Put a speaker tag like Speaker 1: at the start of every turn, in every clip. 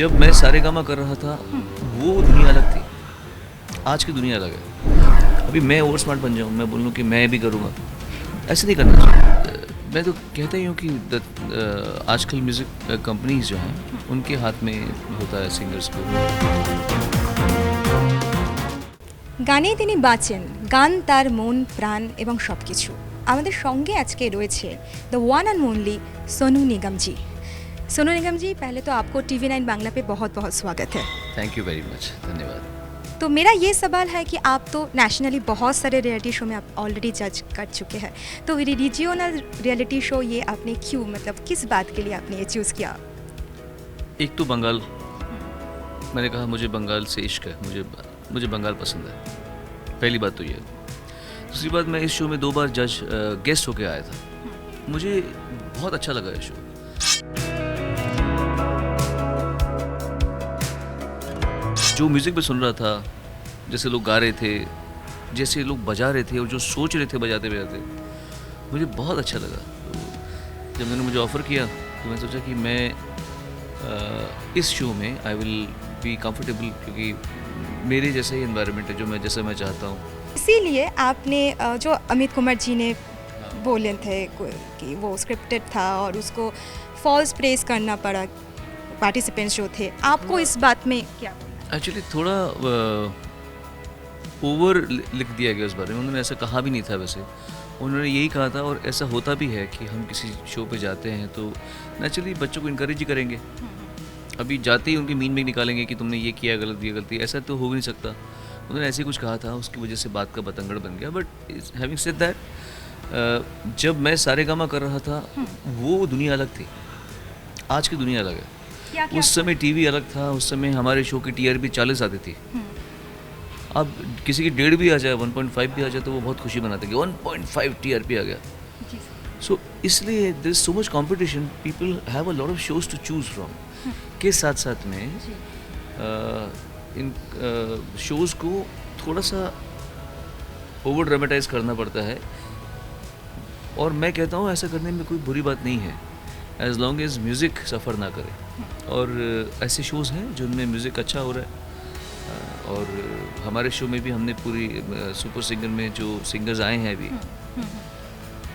Speaker 1: जब मैं सारेगामा कर रहा था वो दुनिया अलग थी, आज की दुनिया अलग है। अभी मैं ओवर स्मार्ट बन जाऊँ, मैं बोलूँ कि मैं भी करूँगा, ऐसे नहीं करना चाहिए। मैं तो कहता ही हूँ कि आजकल म्यूज़िक कंपनीज जो हैं उनके हाथ में होता है सिंगर्स को।
Speaker 2: গানে তিনি বাঁচেন, গান তার মন প্রাণ এবং সব কিছু। আমাদের সঙ্গে আজকে রয়েছে the one and only Sonu Nigam ji. Sonu Nigam ji, पहले तो आपको TV9 बांग्ला पे बहुत बहुत स्वागत है।
Speaker 1: थैंक यू वेरी मच, धन्यवाद।
Speaker 2: तो मेरा ये सवाल है कि आप तो नेशनली बहुत सारे रियलिटी शो में आप ऑलरेडी जज कर चुके हैं, तो रीजियोनल रियलिटी शो ये आपने क्यों, मतलब किस बात के लिए आपने ये चूज़ किया?
Speaker 1: एक तो बंगाल, मैंने कहा मुझे बंगाल से इश्क है, मुझे बंगाल पसंद है, पहली बात तो ये है। दूसरी बात, मैं इस शो में 2 बार जज गेस्ट होके आया था, मुझे बहुत अच्छा लगा ये शो। जो म्यूज़िक में सुन रहा था, जैसे लोग गा रहे थे, जैसे लोग बजा रहे थे और जो सोच रहे थे बजाते बजाते, मुझे बहुत अच्छा लगा। तो जब मैंने मुझे ऑफ़र किया तो मैं सोचा कि मैं इस शो में आई विल बी कंफर्टेबल, क्योंकि मेरे जैसा ही एनवायरनमेंट है, जो जैसा मैं चाहता हूँ।
Speaker 2: इसीलिए आपने जो अमित कुमार जी ने बोले थे कि वो स्क्रिप्टेड था और उसको फॉल्स प्रेस करना पड़ा पार्टिसिपेंट्स जो थे, आपको इस बात में क्या?
Speaker 1: एक्चुअली थोड़ा ओवर लिख दिया गया उस बारे में, उन्होंने ऐसा कहा भी नहीं था। वैसे उन्होंने यही कहा था, और ऐसा होता भी है कि हम किसी शो पे जाते हैं तो नेचुरली बच्चों को इनकरेज ही करेंगे। अभी जाते ही उनके मीन में निकालेंगे कि तुमने ये किया गलत, ये गलती, ऐसा तो हो भी नहीं सकता। उन्होंने ऐसे कुछ कहा था, उसकी वजह से बात का बतंगड़ बन गया। बट हैविंग सेड दैट, जब मैं सारेगामा कर रहा था वो दुनिया अलग थी, आज की दुनिया अलग है। उस समय टीवी अलग था, उस समय हमारे शो की TRP 40 आती थी। अब किसी की 1.5 भी आ जाए, 1.5 भी आ जाए तो वो बहुत खुशी मनाते कि 1.5 TRP आ गया। सो इसलिए there is so much competition, people have a lot of shows to choose from. के साथ साथ में इन शोज़ को थोड़ा सा ओवर ड्रामेटाइज करना पड़ता है, और मैं कहता हूँ ऐसा करने में कोई बुरी बात नहीं है, एज लॉन्ग एज म्यूज़िक सफ़र ना करे। और ऐसे शोज़ हैं जिनमें म्यूज़िक अच्छा हो रहा है, और हमारे शो में भी हमने पूरी सुपर सिंगर में जो सिंगर्स आए हैं अभी,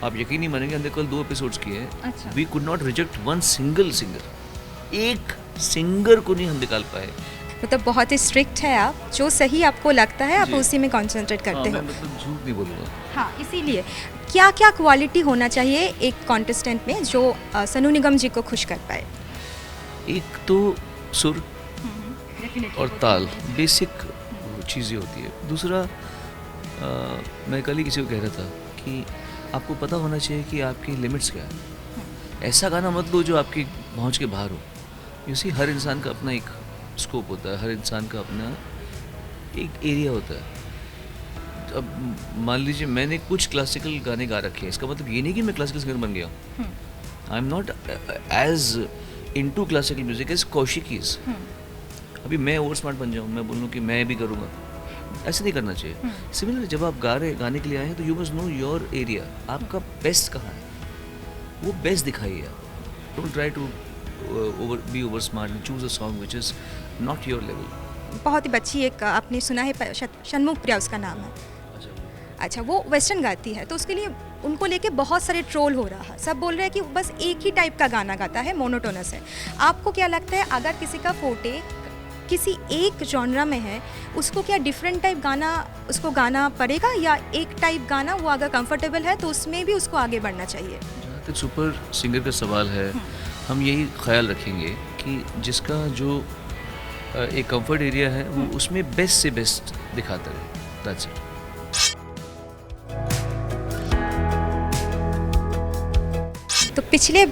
Speaker 1: आप यकीन नहीं मानेंगे, हमने कल 2 एपिसोड्स किए हैं। We could not reject one single singer, एक सिंगर को नहीं हम निकाल पाए।
Speaker 2: मतलब बहुत ही स्ट्रिक्ट है आप, जो सही आपको लगता है आप उसी में कंसंट्रेट करते हो।
Speaker 1: मैं मतलब झूठ नहीं बोलूँगा।
Speaker 2: हाँ, इसीलिए क्या क्या क्वालिटी होना चाहिए एक कॉन्टेस्टेंट में जो सोनू निगम जी को खुश कर पाए?
Speaker 1: एक तो सुर और ताल, बेसिक चीज़ें होती है। दूसरा, मैं कल ही किसी को कह रहा था कि आपको पता होना चाहिए कि आपकी लिमिट्स क्या है। ऐसा गाना मत लो जो आपकी पहुंच के बाहर हो। यू सी, हर इंसान का अपना एक स्कोप होता है, हर इंसान का अपना एक एरिया होता है। अब मान लीजिए मैंने कुछ क्लासिकल गाने गा रखे हैं, इसका मतलब ये नहीं कि मैं क्लासिकल सिंगर बन गया हूँ। I am not as into classical music as Kaushik is. अभी मैं ओवर स्मार्ट बन जाऊँ, मैं बोलूँ कि मैं भी करूँगा, ऐसे नहीं करना चाहिए। सिमिलर, जब आप गाने के लिए आए हैं तो you must know your area, आपका बेस्ट कहाँ है, वो बेस्ट दिखाइए आप। Don't try to be over smart and choose a song which is not your level.
Speaker 2: बहुत ही बच्ची एक आपने सुना है, शनमुख प्रिया उसका नाम है। अच्छा, वो वेस्टर्न गाती है, तो उसके लिए उनको लेके बहुत सारे ट्रोल हो रहा है। सब बोल रहे हैं कि बस एक ही टाइप का गाना गाता है, मोनोटोनस है। आपको क्या लगता है, अगर किसी का फोटे किसी एक जॉनरा में है, उसको क्या डिफरेंट टाइप गाना उसको गाना पड़ेगा, या एक टाइप गाना वो अगर कंफर्टेबल है तो उसमें भी उसको आगे बढ़ना चाहिए?
Speaker 1: जहाँ तक सुपर सिंगर का सवाल है, हम यही ख्याल रखेंगे कि जिसका जो एक कंफर्ट एरिया है वो उसमें बेस्ट से बेस्ट दिखाता रहे। That's it.
Speaker 2: तो पिछले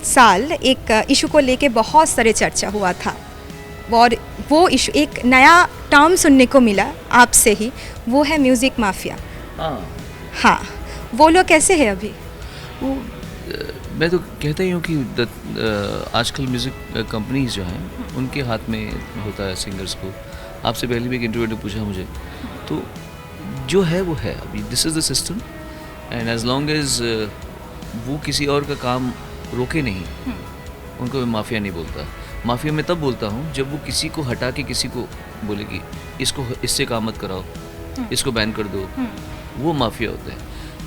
Speaker 2: साल एक इशू को लेके बहुत सारे चर्चा हुआ था, और वो इशू, एक नया टर्म सुनने को मिला आपसे ही, वो है म्यूज़िक माफिया। हाँ, वो लोग कैसे है अभी?
Speaker 1: वो मैं तो कहता ही हूँ कि आजकल म्यूज़िक कंपनीज जो हैं उनके हाथ में होता है सिंगर्स को। आपसे पहले भी एक इंटरव्यू ने पूछा मुझे, तो जो है वो है। अभी this is the system, and as long as वो किसी और का काम रोके नहीं, उनको मैं माफिया नहीं बोलता। माफिया मैं तब बोलता हूँ जब वो किसी को हटा के किसी को बोले कि इसको इससे काम मत कराओ, इसको बैन कर दो, वो माफिया होता है।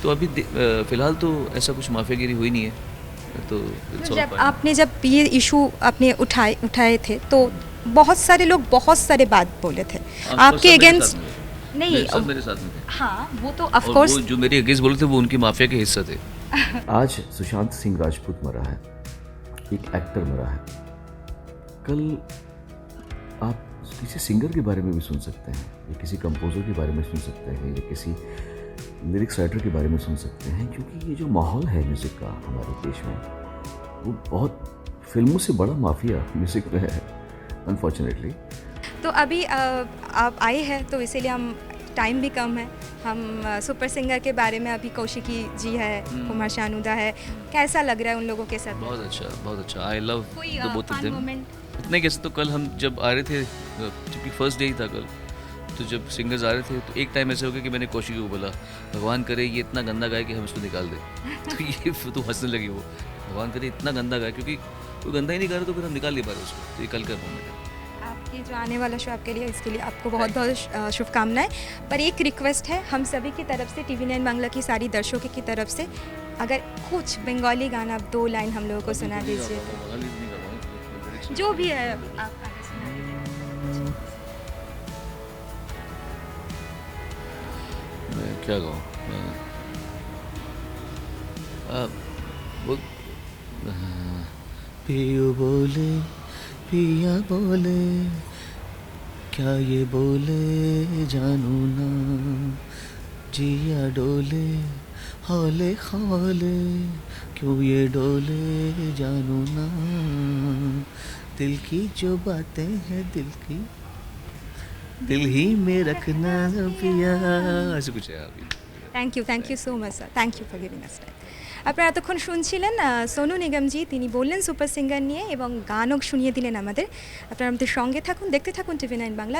Speaker 1: तो अभी फ़िलहाल तो ऐसा कुछ माफियागिरी हुई नहीं है। तो it's all
Speaker 2: जब
Speaker 1: fine।
Speaker 2: आपने जब ये इशू आपने उठाए थे तो बहुत सारे लोग बहुत सारे बात बोले थे
Speaker 1: हाँ,
Speaker 2: आपके
Speaker 1: सब मेरे
Speaker 2: अगेंस्ट।
Speaker 1: साथ में थे।
Speaker 2: नहीं
Speaker 1: सब मेरे साथ में थे।
Speaker 2: हाँ वो तो ऑफ
Speaker 1: और
Speaker 2: कोर्स।
Speaker 1: वो जो मेरे अगेंस्ट बोले थे वो उनकी माफिया के हिस्सा थे।
Speaker 3: आज सुशांत सिंह राजपूत मरा है, एक एक्टर मरा है। कल आप किसी सिंगर के बारे में भी सुन सकते हैं, या किसी कंपोजर के बारे में सुन सकते हैं, या किसी लिरिक्स राइटर के बारे में सुन सकते हैं, क्योंकि ये जो माहौल है म्यूज़िक का हमारे देश में, वो बहुत फिल्मों से बड़ा माफिया म्यूज़िक में है, अनफॉर्चुनेटली।
Speaker 2: तो अभी आप आए हैं तो इसीलिए हम टाइम भी कम है, हम सुपर सिंगर के बारे में अभी कौशिकी जी है, कुमार शानुदा है, कैसा लग रहा है उन लोगों के साथ?
Speaker 1: बहुत अच्छा, बहुत अच्छा। आई लव
Speaker 2: कोई
Speaker 1: the both of
Speaker 2: fun
Speaker 1: them.
Speaker 2: Moment?
Speaker 1: इतने कैसे तो कल हम जब आ रहे थे, क्योंकि फर्स्ट डे ही था कल, तो जब सिंगर्स आ रहे थे तो एक टाइम ऐसे हो गया कि मैंने कौशिकी को बोला भगवान करे ये इतना गंदा गाए कि हम इसको निकाल दें। तो ये तो हंसने लगी वो, भगवान करे इतना गंदा गाए, क्योंकि कोई गंदा ही नहीं गा रहा तो फिर हम निकाल नहीं पा रहे उसको। तो ये कल का मोमेंट है।
Speaker 2: आपके जो आने वाला शो आपके लिए, इसके लिए आपको बहुत बहुत शुभकामनाएं। पर एक रिक्वेस्ट है हम सभी की तरफ से, TV9 बांग्ला की सारी दर्शकों की तरफ से, अगर कुछ बंगाली गाना आप 2 लाइन हम लोगों को सुना दीजिए, जो भी है आप आगे सुना दीजिए।
Speaker 1: मैं क्या गाऊँ? वो पियो बोले पिया बोले क्या ये बोले जानू ना, जिया डोले हौले हौले क्यों ये डोले जानू ना, दिल की जो बातें हैं दिल ही में रखना पिया, ऐसे कुछ है अभी।
Speaker 2: Thank you so much sir, thank you for giving us time. আপনারা এতক্ষণ শুনছিলেন সোনু নিগমজি, তিনি বললেন সুপার সিঙ্গার নিয়ে এবং গানও শুনিয়ে দিলেন আমাদের। আপনারা আমাদের সঙ্গে থাকুন, দেখতে থাকুন TV9 বাংলা।